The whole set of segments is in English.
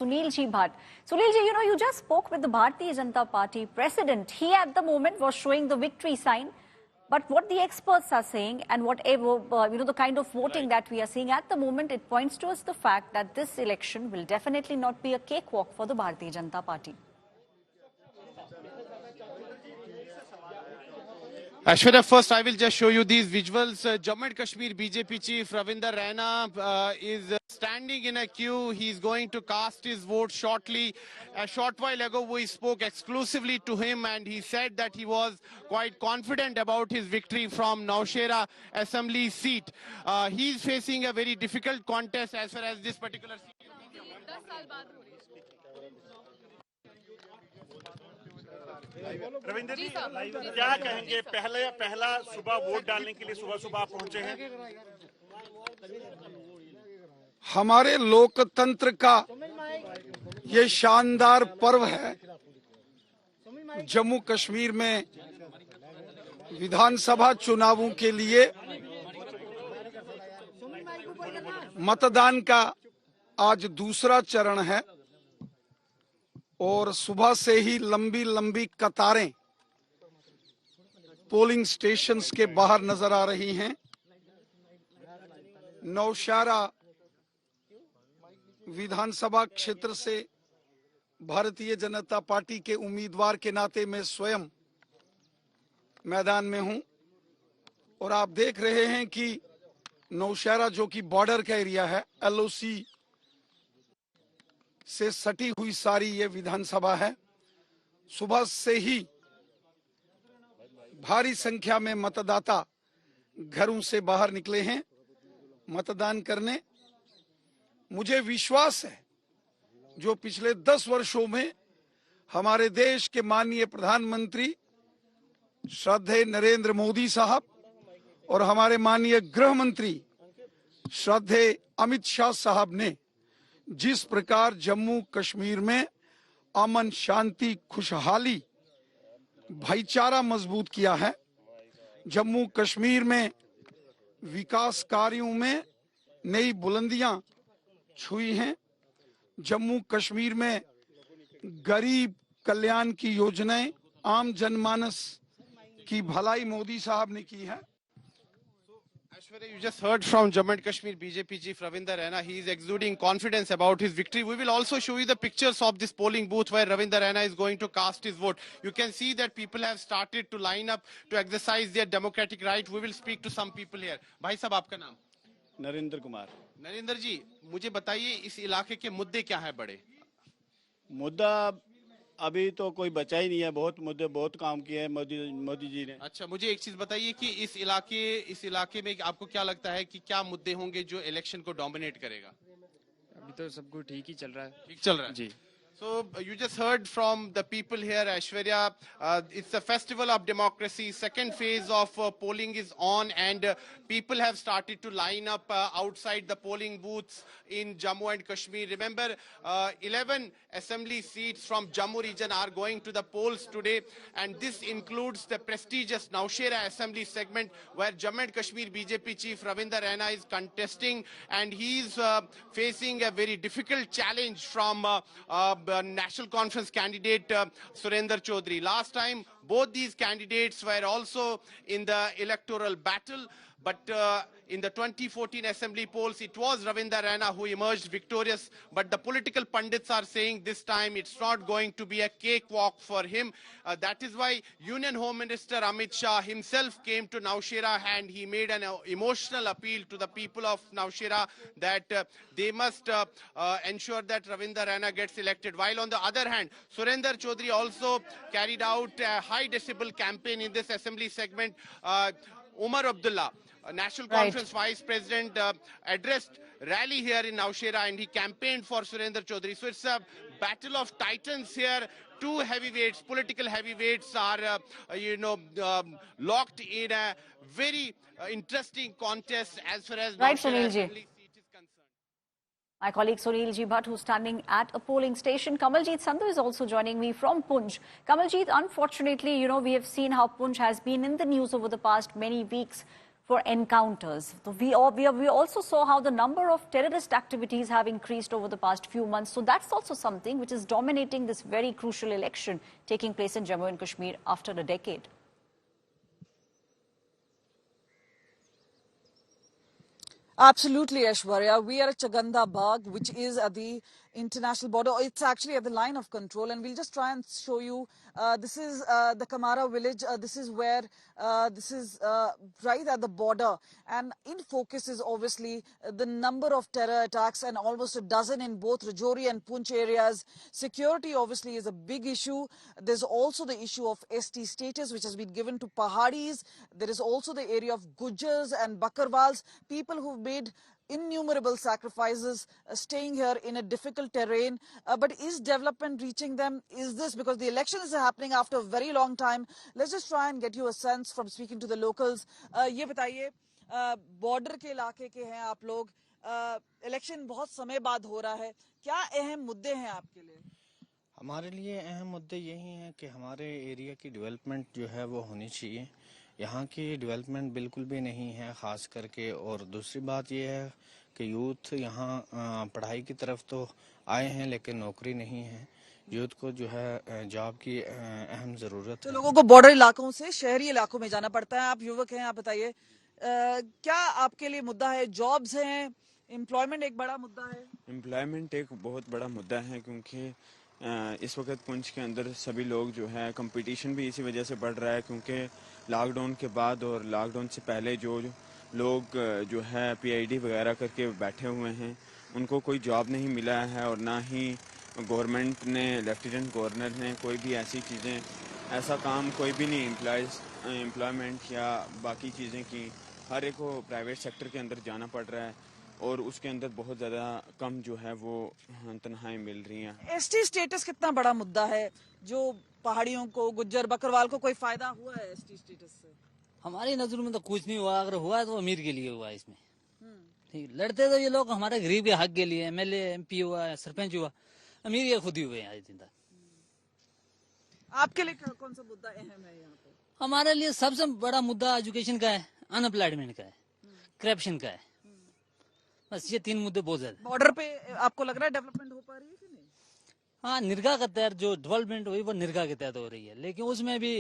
Sunil Ji Bhatt. Sunil Ji, you just spoke with the Bharatiya Janata Party president. He at the moment was showing the victory sign. But what the experts are saying and whatever, the kind of voting that we are seeing at the moment, it points towards the fact that this election will definitely not be a cakewalk for the Bharatiya Janata Party. Aishwarya, first I will just show you these visuals. Jammu and Kashmir BJP chief Ravinder Raina is standing in a queue. He's going to cast his vote shortly. A short while ago we spoke exclusively to him and he said that he was quite confident about his victory from Nowshera Assembly seat. He's facing a very difficult contest as far as this particular seat. Ravindra जी क्या कहेंगे पहला सुबह vote डालने के लिए सुबह पहुंचे हैं। हमारे लोकतंत्र का ये शानदार पर्व है। जम्मू कश्मीर में विधानसभा चुनावों के लिए मतदान का आज दूसरा चरण है और सुबह से ही लंबी लंबी कतारें पोलिंग स्टेशंस के बाहर नजर आ रही हैं। नौशहरा विधानसभा क्षेत्र से भारतीय जनता पार्टी के उम्मीदवार के नाते मैं स्वयं मैदान में हूं और आप देख रहे हैं कि नौशहरा जो कि बॉर्डर का एरिया है, एलओसी से सटी हुई सारी ये विधानसभा है। सुबह से ही भारी संख्या में मतदाता घरों से बाहर निकले हैं मतदान करने। मुझे विश्वास है जो पिछले 10 वर्षों में हमारे देश के माननीय प्रधानमंत्री श्रद्धेय नरेंद्र मोदी साहब और हमारे माननीय गृह मंत्री श्रद्धेय अमित शाह साहब ने जिस प्रकार जम्मू कश्मीर में अमन, शांति, खुशहाली, भाईचारा मजबूत किया है, जम्मू कश्मीर में विकास कार्यों में नई बुलंदियां छुई हैं, जम्मू कश्मीर में गरीब कल्याण की योजनाएं, आम जनमानस की भलाई मोदी साहब ने की है। Aishwarya, you just heard from Jammu and Kashmir BJP chief Ravinder Raina. He is exuding confidence about his victory. We will also show you the pictures of this polling booth where Ravinder Raina is going to cast his vote. You can see that people have started to line up to exercise their democratic right. We will speak to some people here. भाई साहब, आपका नाम? नरेंद्र कुमार। नरेंद्र जी, मुझे बताइए इस इलाके के मुद्दे क्या है बड़े? मुद्दा अभी तो कोई बचा ही नहीं है। बहुत काम किए हैं मोदी जी ने। अच्छा, मुझे एक चीज बताइए कि इस इलाके में आपको क्या लगता है कि क्या मुद्दे होंगे जो इलेक्शन को डोमिनेट करेगा? अभी तो सब कुछ ठीक ही चल रहा है। ठीक चल रहा है जी। So you just heard from the people here, Aishwarya. It's a festival of democracy. Second phase of polling is on and people have started to line up outside the polling booths in Jammu and Kashmir. Remember, 11 assembly seats from Jammu region are going to the polls today, and this includes the prestigious Nowshera assembly segment where Jammu and Kashmir BJP chief Ravinder Raina is contesting, and he's facing a very difficult challenge from National Conference candidate Surendra Chaudhary. Last time, both these candidates were also in the electoral battle, but in the 2014 assembly polls, it was Ravinder Raina who emerged victorious. But the political pundits are saying this time it's not going to be a cakewalk for him. That is why Union Home Minister Amit Shah himself came to Nowshera and he made an emotional appeal to the people of Nowshera that they must ensure that Ravinder Raina gets elected. While on the other hand, Surendra Chaudhary also carried out a high decibel campaign in this assembly segment. Umar Abdullah, National Conference Vice President, addressed rally here in Nowshera and he campaigned for Surendra Chaudhary. So it's a battle of titans here. Two heavyweights, political heavyweights are, locked in a very interesting contest as far as Nowshera Assembly seat is concerned. My colleague Sunil Ji Bhatt, who's standing at a polling station. Kamaljeet Sandhu is also joining me from Poonch. Kamaljeet, unfortunately, we have seen how Poonch has been in the news over the past many weeks for encounters. So we also saw how the number of terrorist activities have increased over the past few months. So that's also something which is dominating this very crucial election taking place in Jammu and Kashmir after a decade. Absolutely, Aishwarya. We are at Chaganda Bagh, which is at the international border. It's actually at the line of control, and we'll just try and show you. This is the Kamara village. This is where this is right at the border, and in focus is obviously the number of terror attacks, and almost a dozen in both Rajouri and Poonch areas. Security obviously is a big issue. There's also the issue of ST status, which has been given to Pahadis. There is also the area of Gujars and Bakarwals, people who've made innumerable sacrifices staying here in a difficult terrain. But is development reaching them? Is this because the election is happening after a very long time? Let's just try and get you a sense from speaking to the locals. ये बताइए, border के इलाके के हैं आप लोग, election बहुत समय बाद हो रहा है, क्या अहम मुद्दे हैं आपके लिए? हमारे लिए अहम मुद्दे यही हैं कि हमारे एरिया की डेवलपमेंट जो है वो होनी चाहिए। यहाँ की डेवलपमेंट बिल्कुल भी नहीं है ख़ास करके, और दूसरी बात ये है कि यूथ यहाँ पढ़ाई की तरफ तो आए हैं लेकिन नौकरी नहीं है। यूथ को जो है जॉब की अहम ज़रूरत है। तो लोगों को बॉर्डर इलाकों से शहरी इलाकों में जाना पड़ता है। आप युवक हैं, आप बताइए क्या आपके लिए मुद्दा है? जॉब्स हैं, एम्प्लॉयमेंट एक बड़ा मुद्दा है। एम्प्लॉयमेंट एक बहुत बड़ा मुद्दा है, क्योंकि इस वक्त पुंछ के अंदर सभी लोग जो है कंपटीशन भी इसी वजह से बढ़ रहा है, क्योंकि लॉकडाउन के बाद और लॉकडाउन से पहले जो लोग जो है PID वगैरह करके बैठे हुए हैं उनको कोई जॉब नहीं मिला है, और ना ही गवर्नमेंट ने, लेफ्टिनेंट गवर्नर ने कोई भी ऐसी चीज़ें, ऐसा काम कोई भी नहीं एम्प्लॉयमेंट या बाकी चीज़ें की। हर एक को प्राइवेट सेक्टर के अंदर जाना पड़ रहा है, और उसके अंदर बहुत ज़्यादा कम जो है वो तनख्वाहें मिल रही हैं। ST स्टेटस कितना बड़ा मुद्दा है? जो पहाड़ियों को, गुज्जर बकरवाल को कोई फायदा हुआ है ST स्टेटस से? हमारी नजर में तो कुछ नहीं हुआ। अगर हुआ है तो अमीर के लिए हुआ है इसमें। ठीक, लड़ते तो ये लोग हमारे गरीब के हक के लिए, MLA MP हुआ, सरपंच हुआ, अमीर ये खुद ही हुए हैं आज दिन तक। आपके लिए कौन सा मुद्दा अहम है यहाँ पे? हमारे लिए सबसे बड़ा मुद्दा एजुकेशन का है, अनएम्प्लॉयमेंट का है, करप्शन का है। बस ये 3 मुद्दे बहुत ज्यादा। बॉर्डर पे आपको लग रहा है डेवलपमेंट हो पा रही है कि नहीं? हाँ, निर्गा के तहत जो डेवलपमेंट हुई वो निर्गा के तहत हो रही है, लेकिन उसमें भी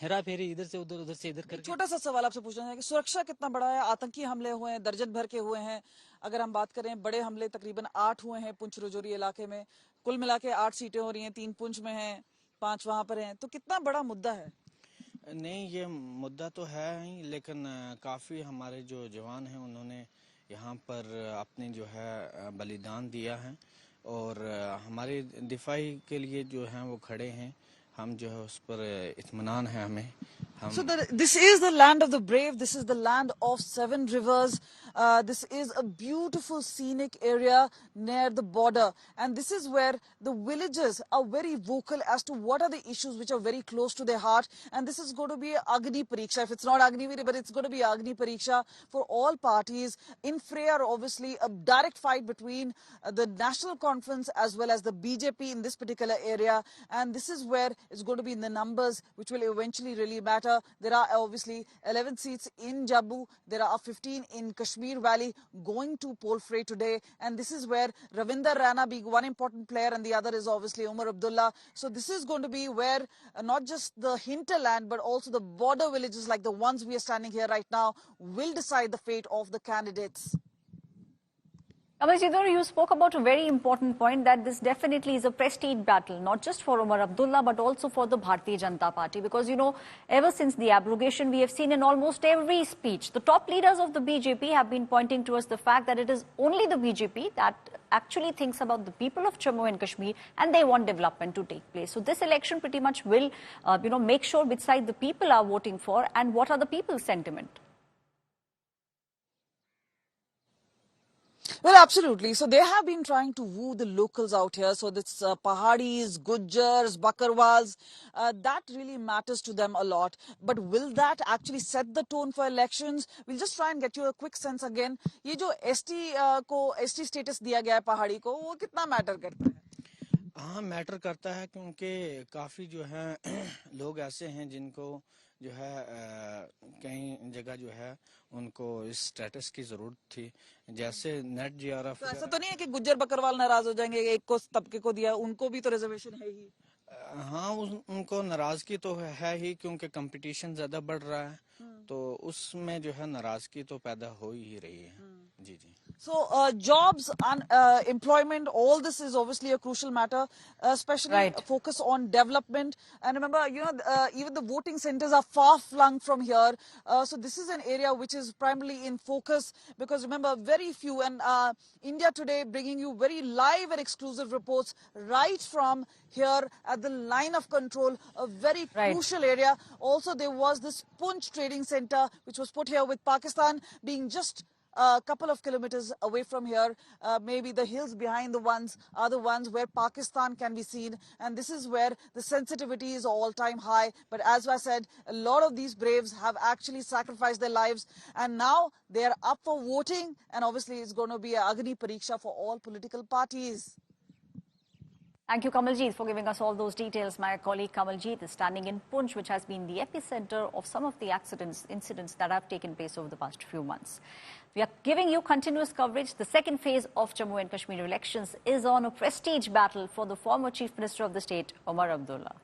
हेरा फेरी इधर से उधर, उधर से इधर करके। छोटा सा सवाल आपसे पूछना है कि सुरक्षा कितना बड़ा है? आतंकी हमले हुए हैं, दर्जन भर के हुए हैं। अगर हम बात करें बड़े हमले तकरीबन 8 हुए हैं पुंछ रजौरी इलाके में। कुल मिला के 8 सीटें हो रही हैं, 3 पुंछ में हैं, 5 वहां पर हैं। तो कितना बड़ा मुद्दा है? नहीं, ये मुद्दा तो है ही, लेकिन काफ़ी हमारे जो जवान हैं उन्होंने यहाँ पर अपने जो है बलिदान दिया है, और हमारे दिफाई के लिए जो हैं वो खड़े हैं। हम जो है उस पर इत्मीनान है हमें। So this is the land of the brave. This is the land of 7 rivers. This is a beautiful scenic area near the border, and this is where the villagers are very vocal as to what are the issues which are very close to their heart. And this is going to be Agni Pariksha. If it's not Agnivir, but it's going to be Agni Pariksha for all parties. In Freya, obviously, a direct fight between the National Conference as well as the BJP in this particular area. And this is where it's going to be in the numbers which will eventually really matter. There are obviously 11 seats in Jammu. There are 15 in Kashmir Valley going to poll fray today. And this is where Ravinder Rana being one important player and the other is obviously Umar Abdullah. So this is going to be where not just the hinterland but also the border villages like the ones we are standing here right now will decide the fate of the candidates. Amajidor, you spoke about a very important point that this definitely is a prestige battle, not just for Umar Abdullah, but also for the Bharatiya Janata Party. Because, you know, ever since the abrogation, we have seen in almost every speech, the top leaders of the BJP have been pointing towards the fact that it is only the BJP that actually thinks about the people of Jammu and Kashmir and they want development to take place. So this election pretty much will, make sure which side the people are voting for and what are the people's sentiment. Well, absolutely. So they have been trying to woo the locals out here. So this Pahadis, Gujjars, Bakarwals, that really matters to them a lot. But will that actually set the tone for elections? We'll just try and get you a quick sense again. ये जो ST status दिया गया है पहाड़ी को, वो कितना matter करता है? हाँ, मैटर करता है, क्योंकि काफ़ी जो है लोग ऐसे हैं जिनको जो है कई जगह जो है उनको इस स्टेटस की जरूरत थी, जैसे नेट जीआरएफ। तो ऐसा तो नहीं है कि गुज्जर बकरवाल नाराज हो जाएंगे, एक को तबके को दिया, उनको भी तो रिजर्वेशन है ही? हाँ, उनको नाराजगी तो है ही, क्योंकि कंपटीशन ज्यादा बढ़ रहा है, तो उसमें जो है नाराजगी तो पैदा हो ही रही है। जी जी। So jobs and employment, all this is obviously a crucial matter, especially focus on development. And remember, even the voting centers are far flung from here. So this is an area which is primarily in focus, because remember, very few, and India Today bringing you very live and exclusive reports right from here at the line of control, a very crucial area. Also, there was this Punch Trading Center, which was put here with Pakistan being just a couple of kilometers away from here. Maybe the hills behind the ones are the ones where Pakistan can be seen, and this is where the sensitivity is all-time high. But as I said, a lot of these braves have actually sacrificed their lives, and now they are up for voting, and obviously it's going to be a Agni Pariksha for all political parties. Thank you, Kamaljeet, for giving us all those details. My colleague Kamaljeet is standing in Punch, which has been the epicenter of some of the incidents that have taken place over the past few months. We are giving you continuous coverage. The second phase of Jammu and Kashmir elections is on a prestige battle for the former Chief Minister of the state, Omar Abdullah.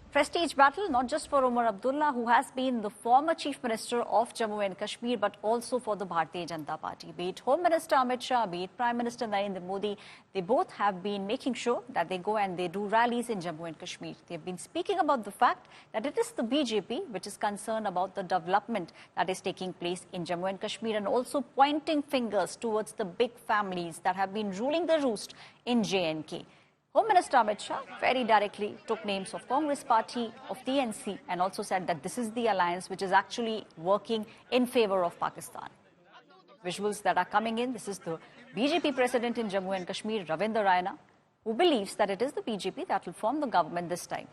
Prestige battle not just for Omar Abdullah, who has been the former Chief Minister of Jammu and Kashmir, but also for the Bharatiya Janata Party. Be it Home Minister Amit Shah, be it Prime Minister Narendra Modi, they both have been making sure that they go and they do rallies in Jammu and Kashmir. They have been speaking about the fact that it is the BJP which is concerned about the development that is taking place in Jammu and Kashmir, and also pointing fingers towards the big families that have been ruling the roost in J&K. Home Minister Amit Shah very directly took names of Congress Party, of the NC, and also said that this is the alliance which is actually working in favor of Pakistan. Visuals that are coming in, this is the BJP president in Jammu and Kashmir, Ravindra Raina, who believes that it is the BJP that will form the government this time.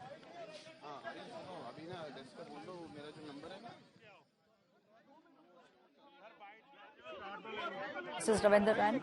This is Ravindra Raina.